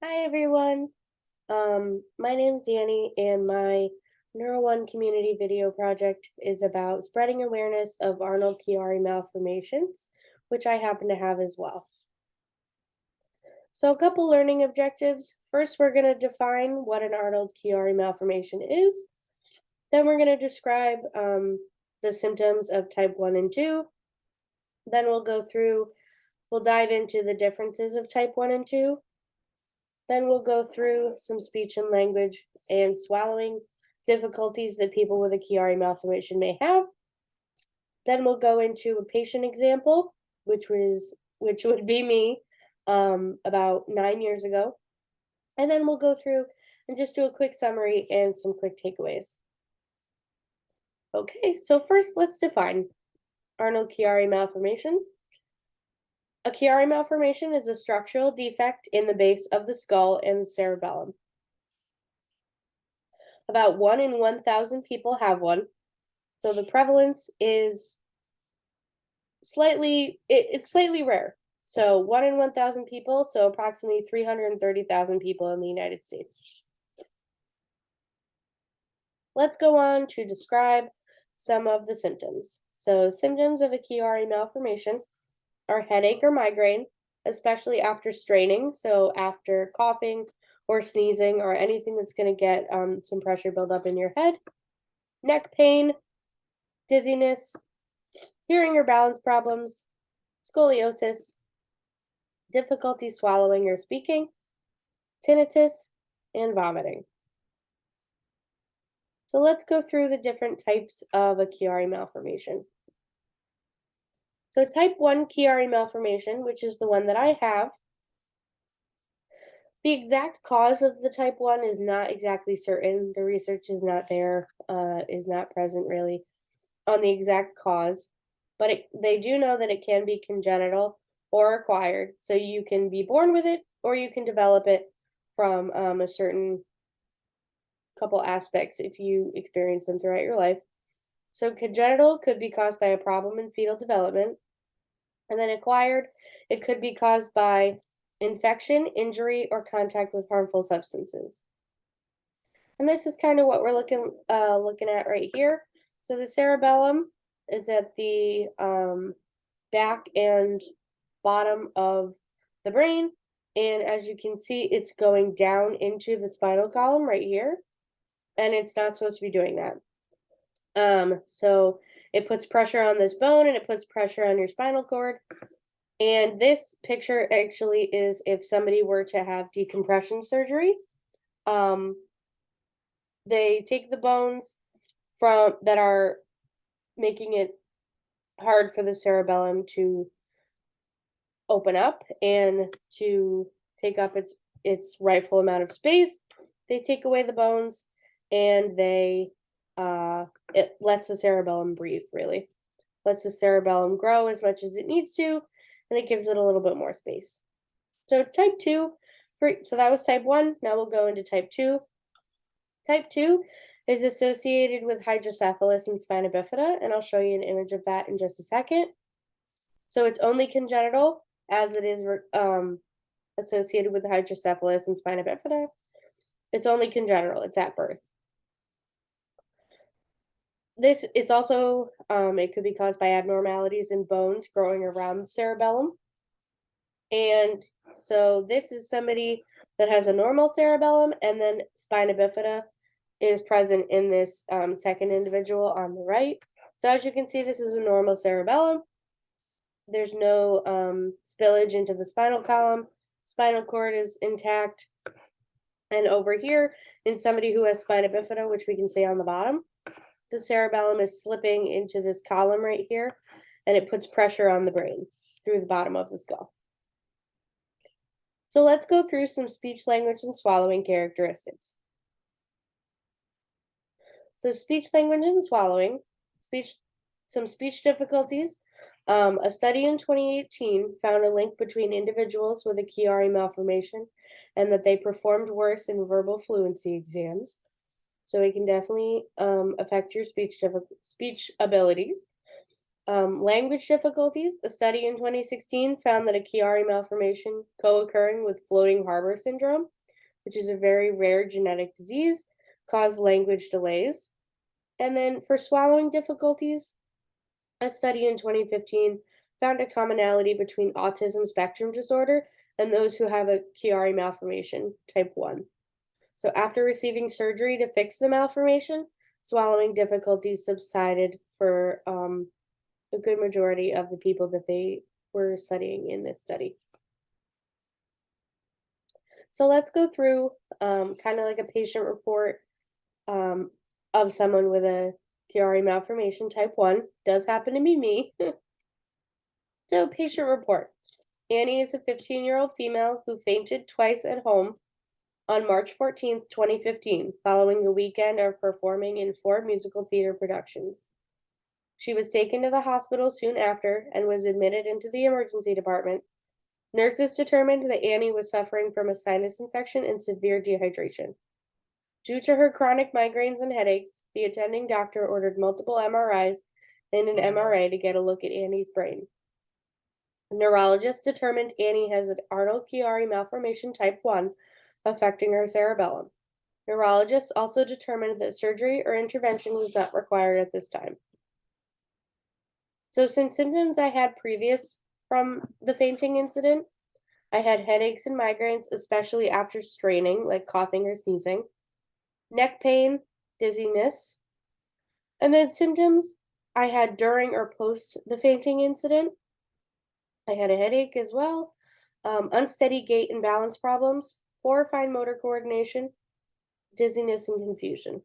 Hi everyone. My name's Danny, and my Neuro One community video project is about spreading awareness of Arnold Chiari malformations, which I happen to have as well. So, a couple learning objectives. First, we're going to define what an Arnold Chiari malformation is. Then, we're going to describe the symptoms of type 1 and 2. Then, we'll dive into the differences of type 1 and 2. Then we'll go through some speech and language and swallowing difficulties that people with a Chiari malformation may have. Then we'll go into a patient example, which would be me about 9 years ago. And then we'll go through and just do a quick summary and some quick takeaways. Okay, so first let's define Arnold Chiari malformation. A Chiari malformation is a structural defect in the base of the skull and the cerebellum. About 1 in 1,000 people have one. So the prevalence is it's slightly rare. So 1 in 1,000 people, so approximately 330,000 people in the United States. Let's go on to describe some of the symptoms. So symptoms of a Chiari malformation are headache or migraine, especially after straining. So after coughing or sneezing or anything that's going to get some pressure build up in your head. Neck pain, dizziness, hearing or balance problems, scoliosis, difficulty swallowing or speaking, tinnitus, and vomiting. So let's go through the different types of a Chiari malformation. So type 1 Chiari malformation, which is the one that I have, the exact cause of the type 1 is not exactly certain. The research is not there, is not present really on the exact cause, but they do know that it can be congenital or acquired. So you can be born with it or you can develop it from a certain couple aspects if you experience them throughout your life. So congenital could be caused by a problem in fetal development. And then acquired, it could be caused by infection, injury, or contact with harmful substances. And this is kind of what we're looking at right here. So the cerebellum is at the back and bottom of the brain. And as you can see, it's going down into the spinal column right here. And it's not supposed to be doing that. So it puts pressure on this bone and it puts pressure on your spinal cord. And this picture actually is if somebody were to have decompression surgery. They take the bones that are making it hard for the cerebellum to open up and to take up its rightful amount of space. They take away the bones and it lets the cerebellum breathe, really. Lets the cerebellum grow as much as it needs to, and it gives it a little bit more space. So it's type 2. So that was type 1. Now we'll go into type 2. Type 2 is associated with hydrocephalus and spina bifida, and I'll show you an image of that in just a second. So it's only congenital, as it is associated with hydrocephalus and spina bifida. It's only congenital. It's at birth. It's also, it could be caused by abnormalities in bones growing around the cerebellum. And so this is somebody that has a normal cerebellum, and then spina bifida is present in this second individual on the right. So as you can see, this is a normal cerebellum. There's no spillage into the spinal column. Spinal cord is intact. And over here, in somebody who has spina bifida, which we can see on the bottom, the cerebellum is slipping into this column right here, and it puts pressure on the brain through the bottom of the skull. So let's go through some speech, language, and swallowing characteristics. So speech, language, and swallowing. Some speech difficulties. A study in 2018 found a link between individuals with a Chiari malformation and that they performed worse in verbal fluency exams. So it can definitely affect your speech abilities. Language difficulties. A study in 2016 found that a Chiari malformation co-occurring with floating harbor syndrome which is a very rare genetic disease, cause language delays. And then for swallowing difficulties, a study in 2015 found a commonality between autism spectrum disorder and those who have a Chiari malformation type 1. So after receiving surgery to fix the malformation, swallowing difficulties subsided for a good majority of the people that they were studying in this study. So let's go through kind of like a patient report of someone with a Chiari malformation type 1. Does happen to be me. So patient report. Annie is a 15-year-old female who fainted twice at home on March 14th, 2015, following a weekend of performing in 4 musical theater productions. She was taken to the hospital soon after and was admitted into the emergency department. Nurses determined that Annie was suffering from a sinus infection and severe dehydration. Due to her chronic migraines and headaches, the attending doctor ordered multiple MRIs and an MRA to get a look at Annie's brain. Neurologists determined Annie has an Arnold-Chiari malformation type 1, affecting her cerebellum. Neurologists also determined that surgery or intervention was not required at this time. So some symptoms I had previous from the fainting incident, I had headaches and migraines, especially after straining, like coughing or sneezing, neck pain, dizziness, and then symptoms I had during or post the fainting incident. I had a headache as well, unsteady gait and balance problems, poor fine motor coordination, dizziness, and confusion.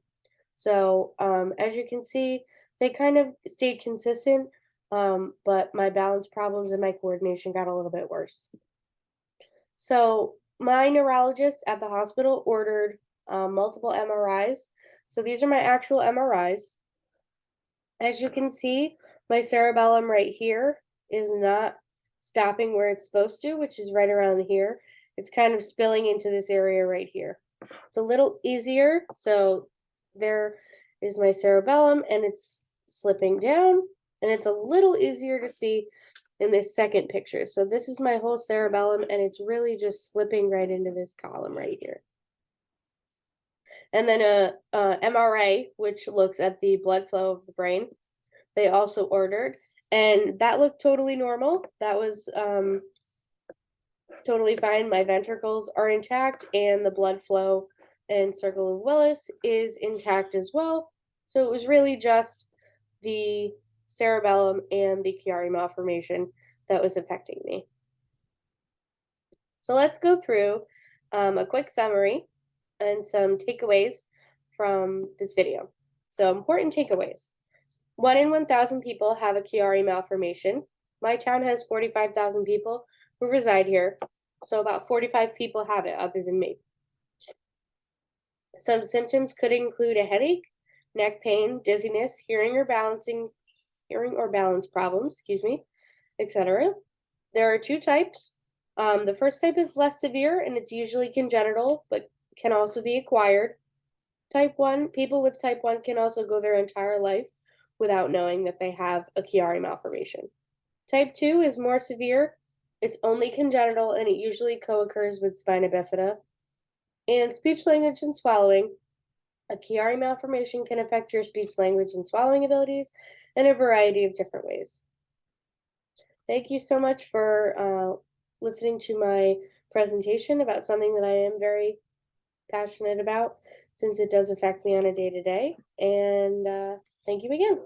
So as you can see, they kind of stayed consistent, but my balance problems and my coordination got a little bit worse. So my neurologist at the hospital ordered multiple MRIs. So these are my actual MRIs. As you can see, my cerebellum right here is not stopping where it's supposed to, which is right around here. It's kind of spilling into this area right here. It's a little easier. So there is my cerebellum and it's slipping down, and it's a little easier to see in this second picture. So this is my whole cerebellum and it's really just slipping right into this column right here. And then a MRA, which looks at the blood flow of the brain, they also ordered, and that looked totally normal. That was totally fine. My ventricles are intact and the blood flow and circle of Willis is intact as well. So it was really just the cerebellum and the Chiari malformation that was affecting me. So let's go through a quick summary and some takeaways from this video. So important takeaways. 1 in 1,000 people have a Chiari malformation. My town has 45,000 people who reside here, so about 45 people have it other than me. Some symptoms could include a headache, neck pain, dizziness, hearing or balance problems, etc. There are 2 types. The first type is less severe and it's usually congenital, but can also be acquired. Type 1, people with type 1 can also go their entire life without knowing that they have a Chiari malformation. Type 2 is more severe. It's only congenital and it usually co-occurs with spina bifida. And speech, language, and swallowing. A Chiari malformation can affect your speech, language, and swallowing abilities in a variety of different ways. Thank you so much for listening to my presentation about something that I am very passionate about, since it does affect me on a day-to-day. And thank you again.